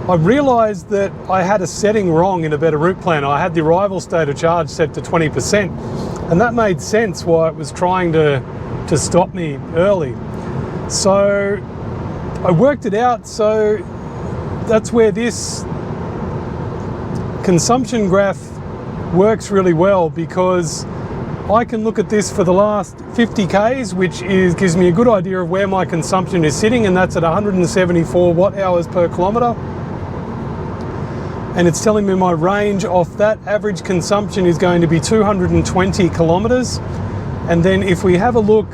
I realized that I had a setting wrong in a better route planner. I had the arrival state of charge set to 20%, and that made sense why it was trying to stop me early. So I worked it out. So that's where this consumption graph works really well, because I can look at this for the last 50 Ks, which gives me a good idea of where my consumption is sitting, and that's at 174 watt hours per kilometre. And it's telling me my range off that average consumption is going to be 220 kilometres. And then if we have a look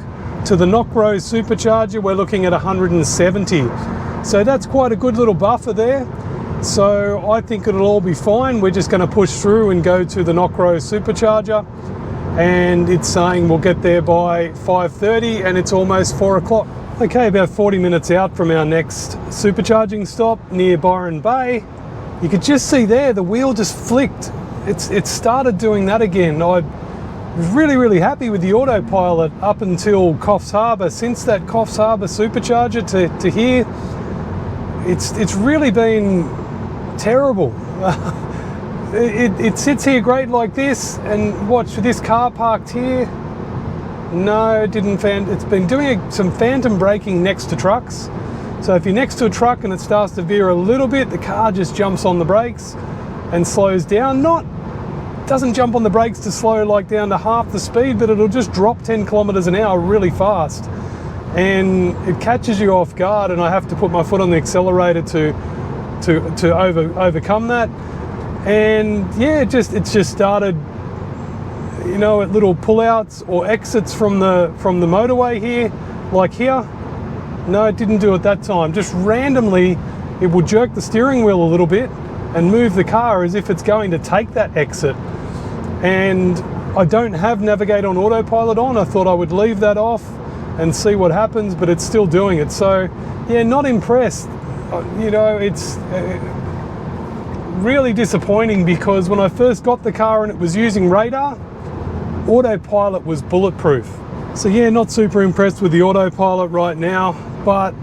to the Knockrow Supercharger, we're looking at 170. So that's quite a good little buffer there. So I think it'll all be fine. We're just going to push through and go to the Knockrow Supercharger. And it's saying we'll get there by 5:30, and it's almost 4 o'clock. Okay, about 40 minutes out from our next supercharging stop near Byron Bay. You could just see there, the wheel just flicked. It started doing that again. I was really happy with the autopilot up until Coffs Harbour. Since that Coffs Harbour supercharger to here, it's really been terrible. It sits here great like this, and watch this car parked here. No, it didn't. It's been doing some phantom braking next to trucks. So if you're next to a truck and it starts to veer a little bit, the car just jumps on the brakes and slows down. Doesn't jump on the brakes to slow like down to half the speed, but it'll just drop 10 kilometers an hour really fast. And it catches you off guard, and I have to put my foot on the accelerator to overcome that. And yeah, it just started, you know, at little pullouts or exits from the motorway here, like here. No, it didn't do it that time. Just randomly, it will jerk the steering wheel a little bit and move the car as if it's going to take that exit. And I don't have Navigate on Autopilot on. I thought I would leave that off and see what happens, but it's still doing it. So yeah, not impressed. You know, it's really disappointing, because when I first got the car and it was using radar, Autopilot was bulletproof. So yeah, not super impressed with the Autopilot right now, but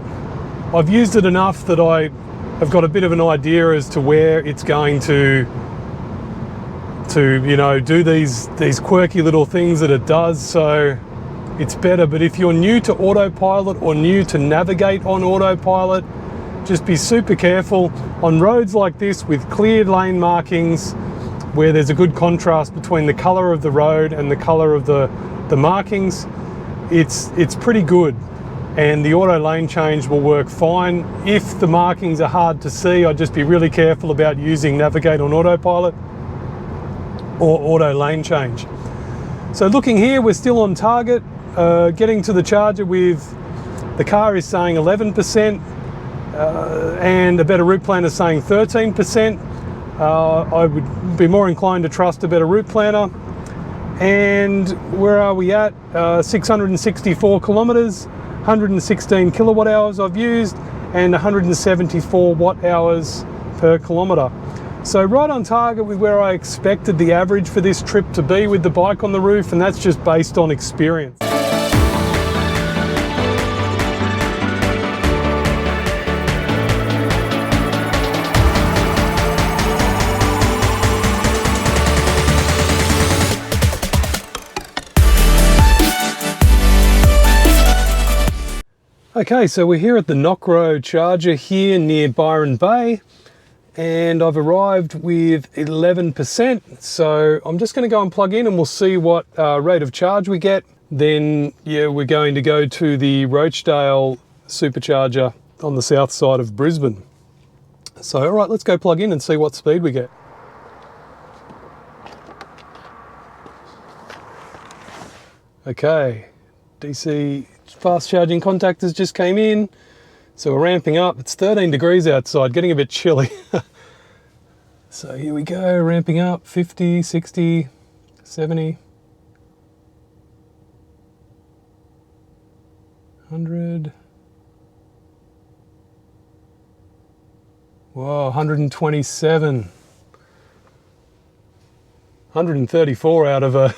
I've used it enough that I have got a bit of an idea as to where it's going to you know, do these quirky little things that it does. So it's better. But if you're new to Autopilot or new to Navigate on Autopilot, just be super careful on roads like this with cleared lane markings, where there's a good contrast between the color of the road and the color of the markings. It's pretty good, and the auto lane change will work fine. If the markings are hard to see, I'd just be really careful about using Navigate on Autopilot or auto lane change. So looking here, we're still on target. Getting to the charger with the car is saying 11%, and a better route planner is saying 13%. I would be more inclined to trust a better route planner. And where are we at? 664 kilometers, 116 kilowatt hours I've used, and 174 watt hours per kilometer. So right on target with where I expected the average for this trip to be with the bike on the roof, and that's just based on experience. Okay, so we're here at the Knockrow Charger here near Byron Bay, and I've arrived with 11%. So I'm just going to go and plug in, and we'll see what rate of charge we get. Then, yeah, we're going to go to the Rochedale Supercharger on the south side of Brisbane. So, all right, let's go plug in and see what speed we get. Okay, DC fast charging contactors just came in, so we're ramping up. It's 13 degrees outside, getting a bit chilly. So here we go, ramping up, 50, 60, 70, 100. Whoa, 127. 134 out of a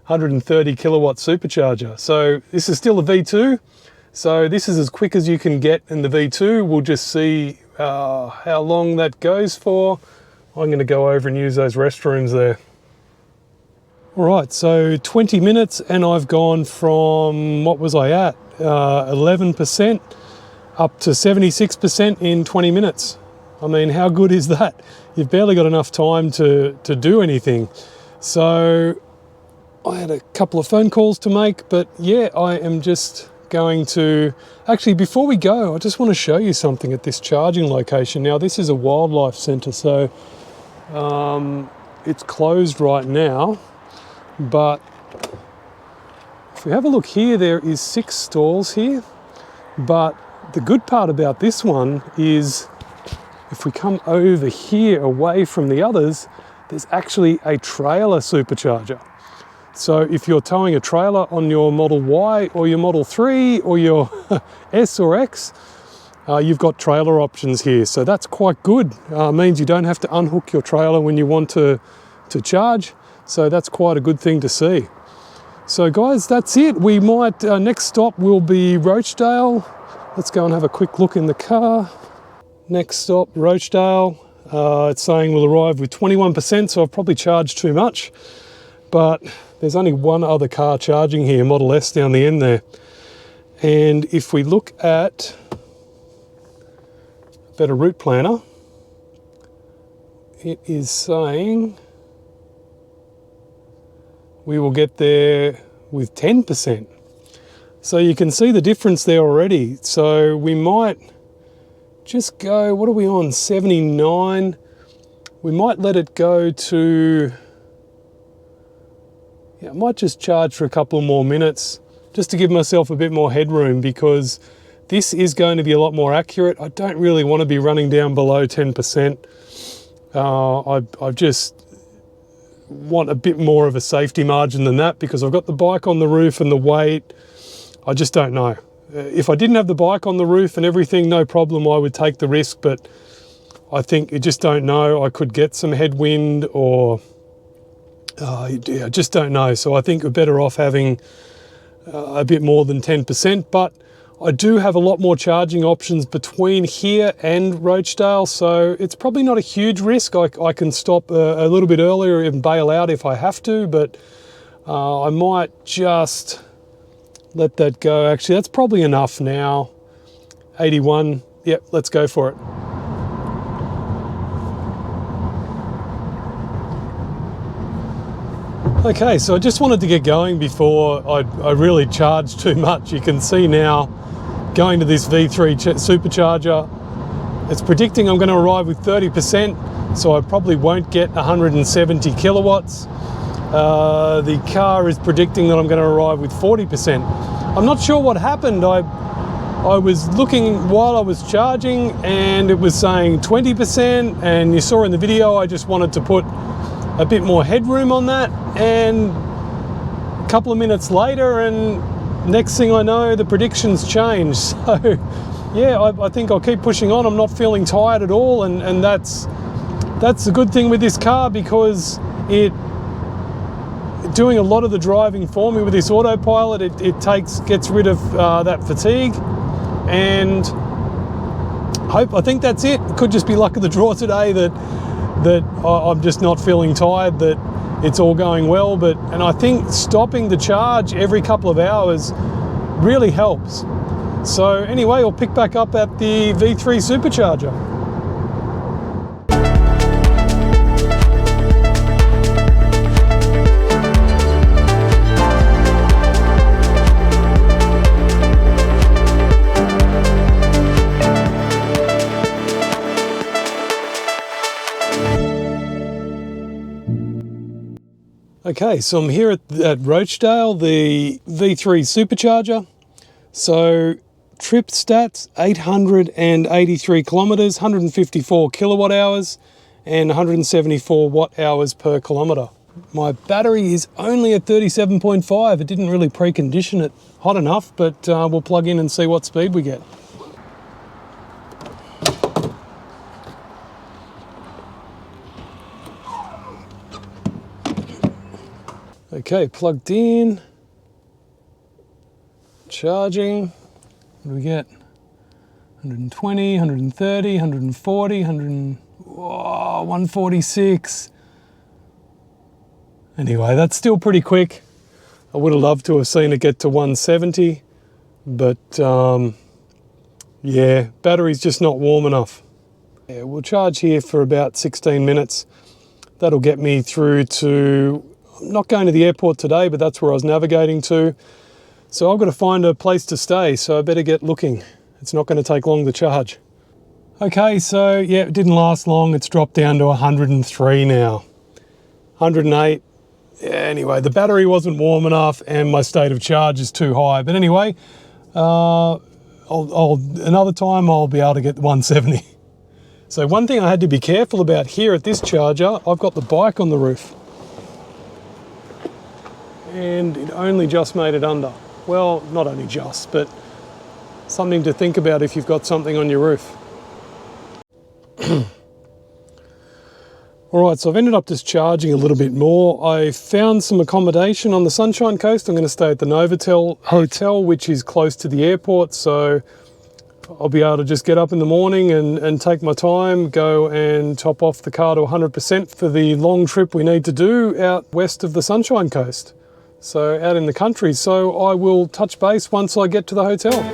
130 kilowatt supercharger. So this is still a V2, so this is as quick as you can get in the V2. We'll just see how long that goes for. I'm going to go over and use those restrooms there. All right, so 20 minutes and I've gone from, what was I at? 11% up to 76% in 20 minutes. I mean, how good is that? You've barely got enough time to do anything. So I had a couple of phone calls to make, but yeah, I am just going to, actually before we go, I just want to show you something at this charging location. Now this is a wildlife centre, so it's closed right now, but if we have a look here, there is 6 stalls here, but the good part about this one is if we come over here away from the others, there's actually a trailer supercharger. So if you're towing a trailer on your Model Y or your Model 3 or your S or X, you've got trailer options here. So that's quite good. Means you don't have to unhook your trailer when you want to charge. So that's quite a good thing to see. So guys, that's it. We might, next stop will be Rochedale. Let's go and have a quick look in the car. Next stop, Rochedale. It's saying we'll arrive with 21%, so I've probably charged too much. But there's only one other car charging here, Model S down the end there. And if we look at Better Route Planner, it is saying we will get there with 10%. So you can see the difference there already. So we might just go, what are we on, 79? We might let it go to, yeah, I might just charge for a couple more minutes just to give myself a bit more headroom, because this is going to be a lot more accurate. I don't really want to be running down below 10%. I just want a bit more of a safety margin than that, because I've got the bike on the roof and the weight. I just don't know. If I didn't have the bike on the roof and everything, no problem, I would take the risk, but I think you just don't know. I could get some headwind, or I just don't know. So I think we're better off having a bit more than 10%, but I do have a lot more charging options between here and Rochedale, so it's probably not a huge risk. I can stop a little bit earlier and bail out if I have to, but I might just let that go. Actually, that's probably enough now. 81, yep, let's go for it. Okay, so I just wanted to get going before I really charged too much. You can see now, going to this V3 supercharger, it's predicting I'm going to arrive with 30%, so I probably won't get 170 kilowatts. The car is predicting that I'm going to arrive with 40%. I'm not sure what happened. I was looking while I was charging and it was saying 20%, and you saw in the video I just wanted to put a bit more headroom on that, and a couple of minutes later and next thing I know the predictions changed. So yeah, I think I'll keep pushing on. I'm not feeling tired at all, and that's the good thing with this car, because it doing a lot of the driving for me with this autopilot. It gets rid of that fatigue, and I think that's it. It could just be luck of the draw today that I'm just not feeling tired, that it's all going well. And I think stopping the charge every couple of hours really helps. So anyway, I'll pick back up at the V3 Supercharger. Okay, so I'm here at Rochedale, the V3 Supercharger. So trip stats, 883 kilometres, 154 kilowatt hours and 174 watt hours per kilometre. My battery is only at 37.5. It didn't really precondition it hot enough, but we'll plug in and see what speed we get. Okay, plugged in, charging. What do we get? 120, 130, 140, 146. Anyway, that's still pretty quick. I would have loved to have seen it get to 170, but yeah, battery's just not warm enough. Yeah, we'll charge here for about 16 minutes. That'll get me through to, I'm not going to the airport today, but that's where I was navigating to. So I've got to find a place to stay, so I better get looking. It's not going to take long to charge. Okay, so yeah, it didn't last long. It's dropped down to 103 now. 108. Yeah, anyway, the battery wasn't warm enough and my state of charge is too high. But anyway, another time I'll be able to get 170. So one thing I had to be careful about here at this charger, I've got the bike on the roof. And it only just made it under. Well, not only just, but something to think about if you've got something on your roof. All right, so I've ended up just charging a little bit more. I found some accommodation on the Sunshine Coast. I'm going to stay at the Novotel Hotel, which is close to the airport. So I'll be able to just get up in the morning and take my time, go and top off the car to 100% for the long trip we need to do out west of the Sunshine Coast. So out in the country. So I will touch base once I get to the hotel.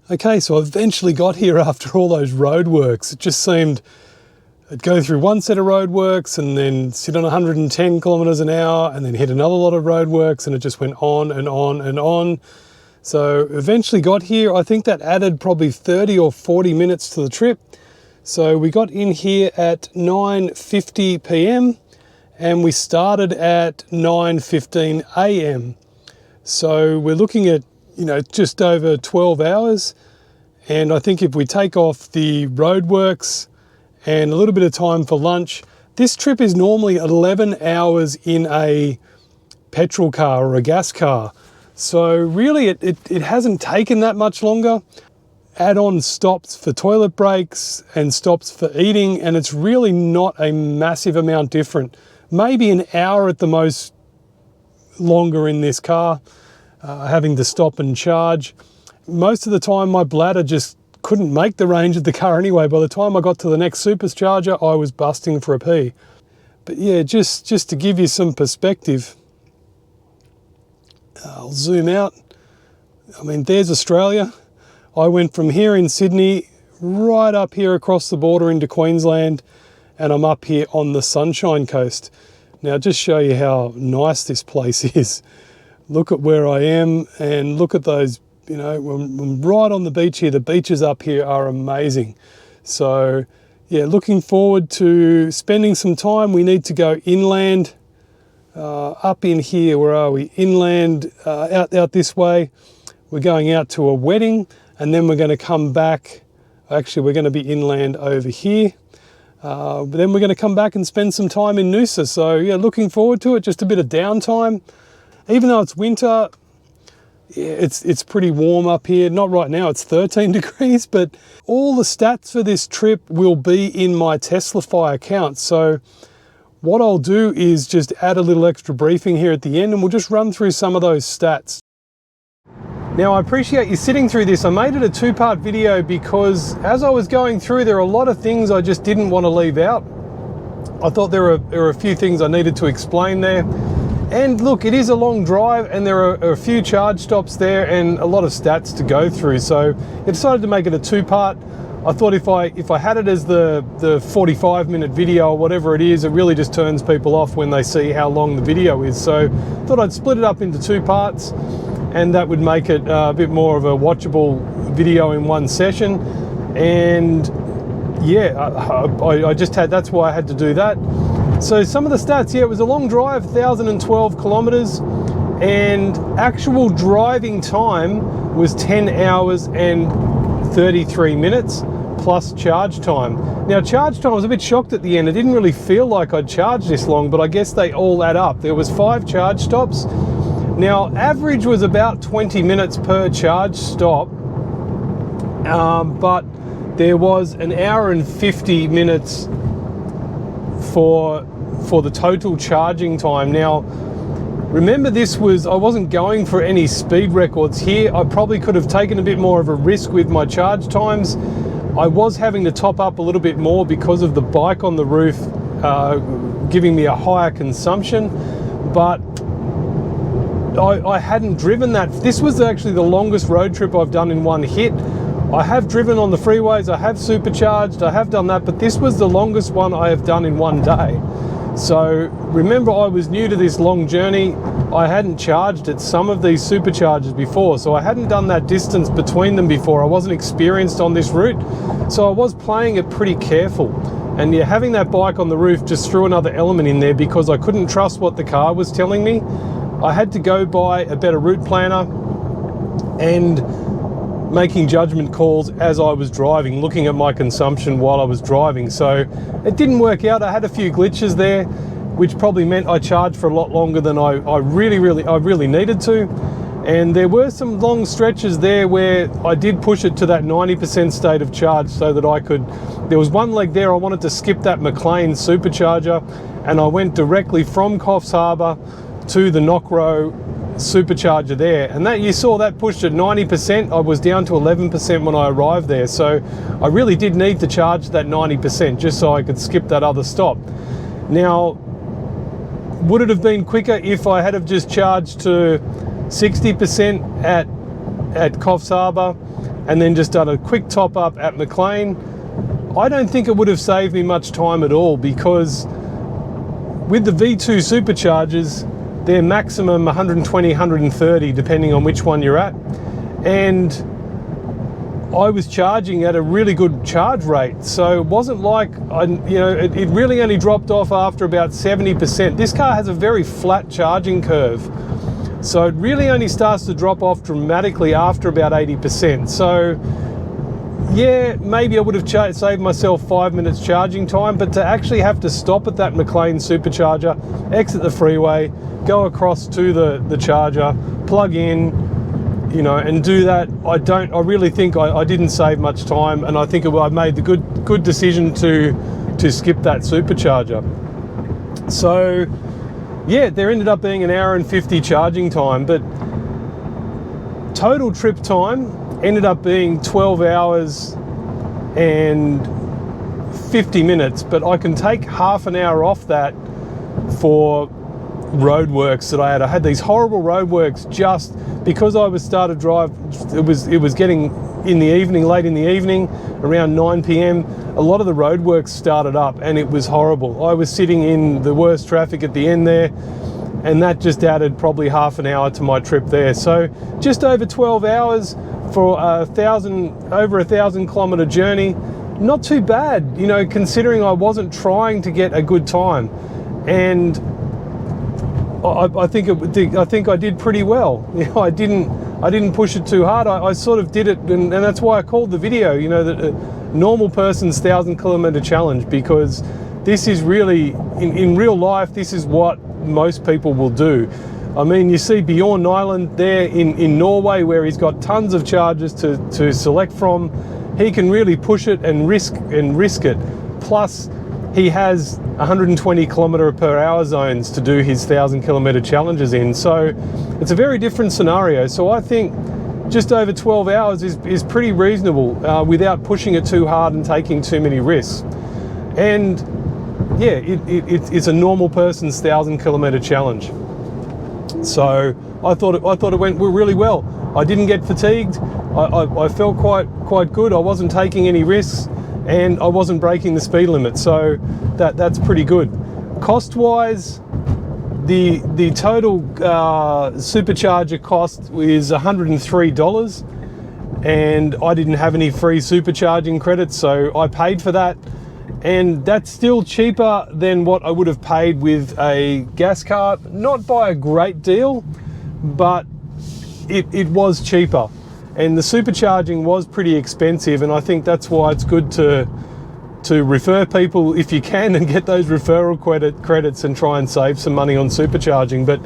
Okay, so I eventually got here after all those roadworks. It just seemed I'd go through one set of roadworks and then sit on 110 kilometers an hour and then hit another lot of roadworks, and it just went on and on and on. So eventually got here. I think that added probably 30 or 40 minutes to the trip. So we got in here at 9:50 p.m. and we started at 9:15 a.m. So we're looking at, you know, just over 12 hours. And I think if we take off the roadworks and a little bit of time for lunch, this trip is normally 11 hours in a petrol car or a gas car. So really it hasn't taken that much longer. Add on stops for toilet breaks and stops for eating, and it's really not a massive amount different. Maybe an hour at the most longer in this car, having to stop and charge. Most of the time my bladder just couldn't make the range of the car anyway. By the time I got to the next supercharger, I was busting for a pee. But yeah, just to give you some perspective, I'll zoom out. I mean, there's Australia. I went from here in Sydney right up here across the border into Queensland, and I'm up here on the Sunshine Coast. Now, just show you how nice this place is. Look at where I am and look at those, you know, I'm right on the beach here. The beaches up here are amazing. So yeah, looking forward to spending some time. We need to go inland, up in here. Where are we? Inland, out this way. We're going out to a wedding, and then we're going to come back. Actually, we're going to be inland over here. But then we're going to come back and spend some time in Noosa. So yeah, looking forward to it. Just a bit of downtime. Even though it's winter, yeah, it's pretty warm up here. Not right now, it's 13 degrees, but all the stats for this trip will be in my Teslafy account. So what I'll do is just add a little extra briefing here at the end, and we'll just run through some of those stats. Now, I appreciate you sitting through this. I made it a two-part video because as I was going through, there are a lot of things I just didn't want to leave out. I thought there were a few things I needed to explain there. And look, it is a long drive and there are a few charge stops there and a lot of stats to go through. So I decided to make it a two-part. I thought if I had it as the 45-minute video or whatever it is, it really just turns people off when they see how long the video is. So I thought I'd split it up into two parts, and that would make it a bit more of a watchable video in one session. And yeah, I just had, that's why I had to do that. So some of the stats, yeah, it was a long drive, 1,012 kilometers, and actual driving time was 10 hours and 33 minutes, plus charge time. Now charge time, I was a bit shocked at the end. It didn't really feel like I'd charged this long, but I guess they all add up. There was 5 charge stops. Now average was about 20 minutes per charge stop, but there was an hour and 50 minutes for the total charging time. Now remember, I wasn't going for any speed records here. I probably could have taken a bit more of a risk with my charge times. I was having to top up a little bit more because of the bike on the roof giving me a higher consumption, but I hadn't driven that. This was actually the longest road trip I've done in one hit. I have driven on the freeways, I have supercharged, I have done that, but this was the longest one I have done in one day. So remember, I was new to this long journey. I hadn't charged at some of these superchargers before, so I hadn't done that distance between them before. I wasn't experienced on this route, so I was playing it pretty careful. And yeah, having that bike on the roof just threw another element in there because I couldn't trust what the car was telling me. I had to go by a better route planner and making judgment calls as I was driving, looking at my consumption while I was driving. So it didn't work out. I had a few glitches there, which probably meant I charged for a lot longer than I really needed to. And there were some long stretches there where I did push it to that 90% state of charge so that I could, there was one leg there I wanted to skip that McLean Supercharger, and I went directly from Coffs Harbour to the Knockrow Supercharger there, and that, you saw that pushed at 90%. I was down to 11% when I arrived there, so I really did need to charge that 90% just so I could skip that other stop. Now, would it have been quicker if I had have just charged to 60% at Coffs Harbour and then just done a quick top up at McLean? I don't think it would have saved me much time at all, because with the V2 superchargers, they're maximum 120, 130, depending on which one you're at. And I was charging at a really good charge rate. So it wasn't like, it really only dropped off after about 70%. This car has a very flat charging curve. So it really only starts to drop off dramatically after about 80%. So yeah, maybe I would have saved myself 5 minutes charging time, but to actually have to stop at that McLean Supercharger, exit the freeway, go across to the charger, plug in, and do that, I really think I didn't save much time, and I think I made the good decision to skip that supercharger. So yeah, there ended up being an hour and 50 charging time, but total trip time ended up being 12 hours and 50 minutes, but I can take half an hour off that for roadworks that I had. I had these horrible roadworks just because I was started drive. It was getting in the evening, late in the evening, around 9 p.m. A lot of the roadworks started up and it was horrible. I was sitting in the worst traffic at the end there, and that just added probably half an hour to my trip there. So just over 12 hours for over 1,000 kilometer journey. Not too bad, considering I wasn't trying to get a good time. And I think I did pretty well. I didn't push it too hard. I sort of did it, and that's why I called the video, the normal person's 1,000 kilometer challenge, because this is really, in real life, this is what most people will do. I mean, you see Bjorn Nyland there in Norway, where he's got tons of charges to select from. He can really push it and risk it. Plus, he has 120 kilometer per hour zones to do his 1,000 kilometer challenges in. So it's a very different scenario. So I think just over 12 hours is pretty reasonable without pushing it too hard and taking too many risks. And yeah, it's a normal person's 1,000 kilometer challenge. So I thought it went really well. I didn't get fatigued. I felt quite good. I wasn't taking any risks, and I wasn't breaking the speed limit. So that's pretty good. Cost-wise, the total supercharger cost is $103, and I didn't have any free supercharging credits, so I paid for that. And that's still cheaper than what I would have paid with a gas car. Not by a great deal, but it was cheaper. and the supercharging was pretty expensive, and I think that's why it's good to refer people if you can and get those referral credits and try and save some money on supercharging. But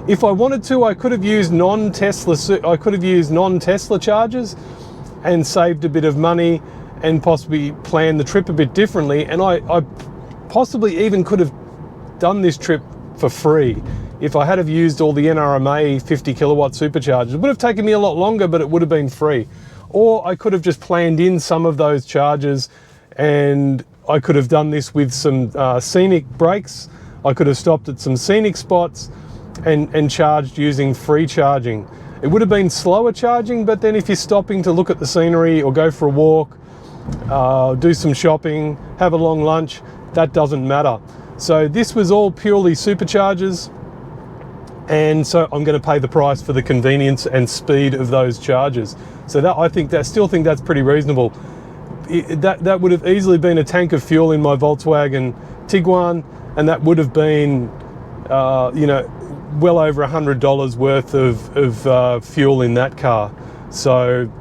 if I wanted to, I could have used non-Tesla chargers and saved a bit of money and possibly planned the trip a bit differently. And I possibly even could have done this trip for free if I had have used all the NRMA 50 kilowatt superchargers. It would have taken me a lot longer, but it would have been free. Or I could have just planned in some of those charges, and I could have done this with some scenic breaks. I could have stopped at some scenic spots and charged using free charging. It would have been slower charging, but then if you're stopping to look at the scenery or go for a walk, do some shopping, have a long lunch, that doesn't matter. So this was all purely superchargers, and so I'm going to pay the price for the convenience and speed of those chargers. So that, I still think that's pretty reasonable. That would have easily been a tank of fuel in my Volkswagen Tiguan, and that would have been, you know, well over $100 worth of fuel in that car. So,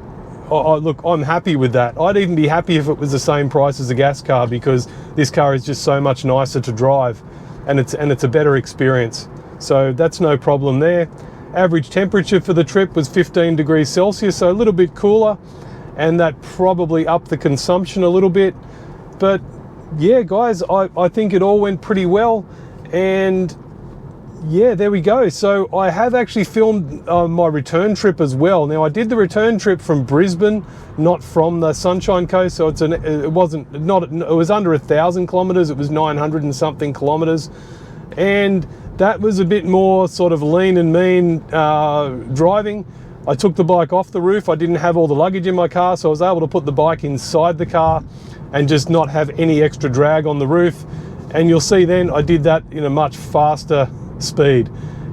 look, I'm happy with that. I'd even be happy if it was the same price as a gas car, because this car is just so much nicer to drive, and it's a better experience. So that's no problem there. Average temperature for the trip was 15 degrees Celsius, so a little bit cooler, and that probably upped the consumption a little bit. But yeah, guys, I think it all went pretty well, and yeah, there we go. So I have actually filmed my return trip as well. Now, I did the return trip from Brisbane, not from the Sunshine Coast, so it was under 1,000 kilometers. It was 900 and something kilometers, and that was a bit more sort of lean and mean driving. I took the bike off the roof. I didn't have all the luggage in my car, so I was able to put the bike inside the car and just not have any extra drag on the roof. And you'll see then I did that in a much faster speed,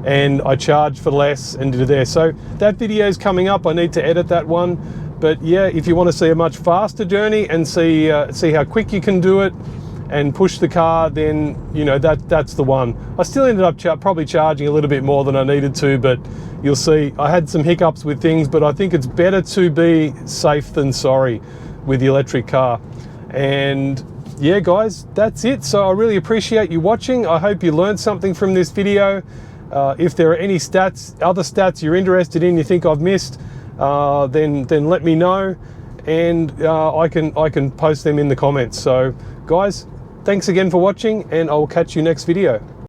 and I charged for less and did it there. So that video is coming up. I need to edit that one. But yeah, if you want to see a much faster journey and see how quick you can do it and push the car, then you know that's the one. I still ended up probably charging a little bit more than I needed to, but you'll see I had some hiccups with things, but I think it's better to be safe than sorry with the electric car. And yeah, guys, that's it. So I really appreciate you watching. I hope you learned something from this video. If there are any other stats you're interested in, you think I've missed, then let me know, and I can post them in the comments. So guys, thanks again for watching, and I will catch you next video.